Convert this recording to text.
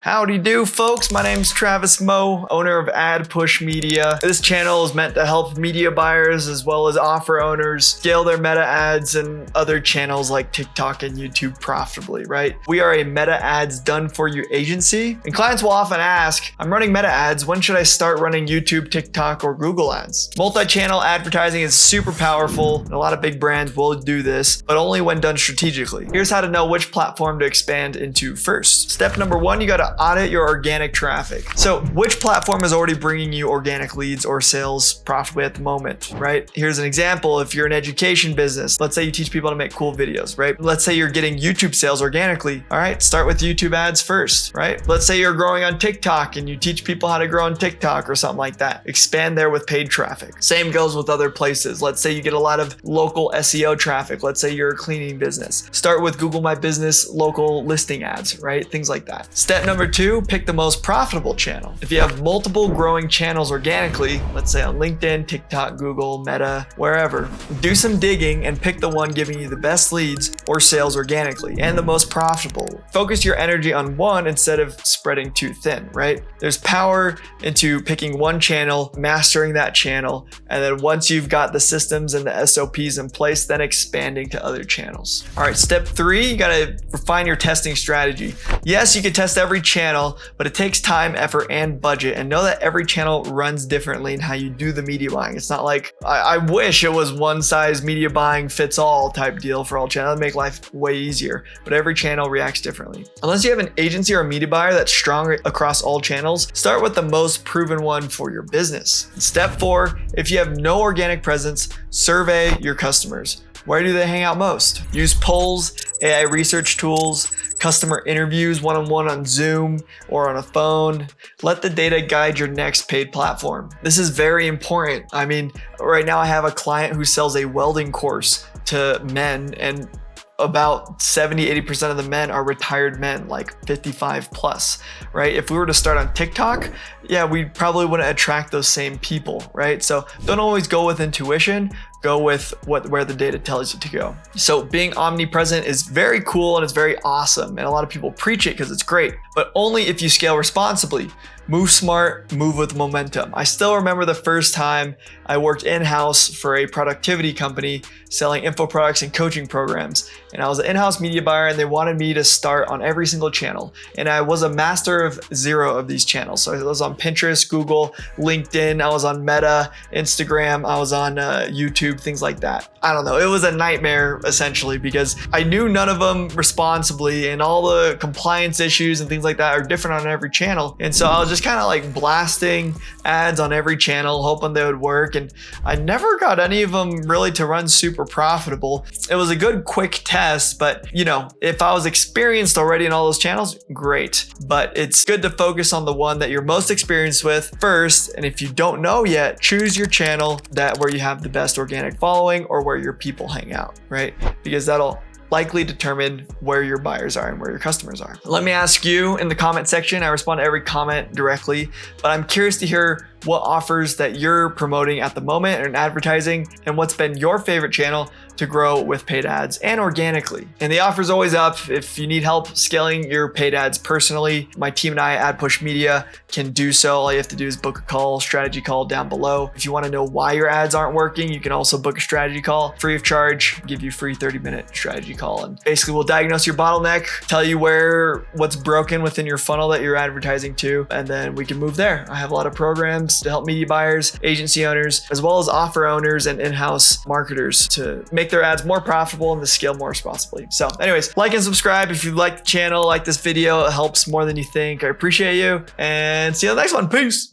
Howdy do, folks. My name's Travis Moe, owner of Ad Push Media. This channel is meant to help media buyers as well as offer owners scale their meta ads and other channels like TikTok and YouTube profitably, right? We are a meta ads done for you agency, and clients will often ask, I'm running meta ads, when should I start running YouTube, TikTok, or Google ads? Multi-channel advertising is super powerful, and a lot of big brands will do this, but only when done strategically. Here's how to know which platform to expand into first. Step number one, you gotta audit your organic traffic. So which platform is already bringing you organic leads or sales profitably at the moment, right? Here's an example. If you're an education business, let's say you teach people how to make cool videos, right? Let's say you're getting YouTube sales organically. All right, start with YouTube ads first, right? Let's say you're growing on TikTok and you teach people how to grow on TikTok or something like that. Expand there with paid traffic. Same goes with other places. Let's say you get a lot of local SEO traffic. Let's say you're a cleaning business. Start with Google My Business local listing ads, right? Things like that. Step number two, pick the most profitable channel. If you have multiple growing channels organically, let's say on LinkedIn, TikTok, Google, Meta, wherever, do some digging and pick the one giving you the best leads or sales organically and the most profitable. Focus your energy on one instead of spreading too thin, right? There's power into picking one channel, mastering that channel, and then once you've got the systems and the SOPs in place, then expanding to other channels. All right, step three, you gotta refine your testing strategy. Yes, you can test every channel, but it takes time, effort, and budget, and know that every channel runs differently in how you do the media buying. It's not like, I wish it was one size media buying fits all type deal for all channels. That'd make life way easier, but every channel reacts differently. Unless you have an agency or a media buyer that's strong across all channels, start with the most proven one for your business. Step four, if you have no organic presence, survey your customers. Where do they hang out most? Use polls, AI research tools, customer interviews one-on-one on Zoom or on a phone. Let the data guide your next paid platform. This is very important. I mean, right now I have a client who sells a welding course to men, and about 70-80% of the men are retired men, like 55 plus, right? If we were to start on TikTok, yeah, we probably wouldn't attract those same people, right? So don't always go with intuition, go with where the data tells you to go. So being omnipresent is very cool and it's very awesome, and a lot of people preach it because it's great, but only if you scale responsibly. Move smart, move with momentum. I still remember the first time I worked in-house for a productivity company selling info products and coaching programs. And I was an in-house media buyer, and they wanted me to start on every single channel. And I was a master of 0 of these channels. So I was on Pinterest, Google, LinkedIn, I was on Meta, Instagram, I was on YouTube, things like that. I don't know, it was a nightmare essentially because I knew none of them responsibly, and all the compliance issues and things like that are different on every channel. And so I was just kind of like blasting ads on every channel, hoping they would work. And I never got any of them really to run super profitable. It was a good quick test, but you know, if I was experienced already in all those channels, great. But it's good to focus on the one that you're most experienced with first. And if you don't know yet, choose your channel where you have the best organic following or where your people hang out, right? Because that'll likely determine where your buyers are and where your customers are. Let me ask you in the comment section. I respond to every comment directly, but I'm curious to hear what offers that you're promoting at the moment in advertising, and what's been your favorite channel to grow with paid ads and organically. And the offer's always up. If you need help scaling your paid ads personally, my team and I at Ad Push Media can do so. All you have to do is book a call, strategy call down below. If you want to know why your ads aren't working, you can also book a strategy call free of charge, give you a free 30-minute strategy call. And basically we'll diagnose your bottleneck, tell you what's broken within your funnel that you're advertising to, and then we can move there. I have a lot of programs to help media buyers, agency owners, as well as offer owners and in-house marketers to make their ads more profitable and to scale more responsibly. So anyways, like and subscribe if you like the channel, like this video. It helps more than you think. I appreciate you, and see you on the next one. Peace.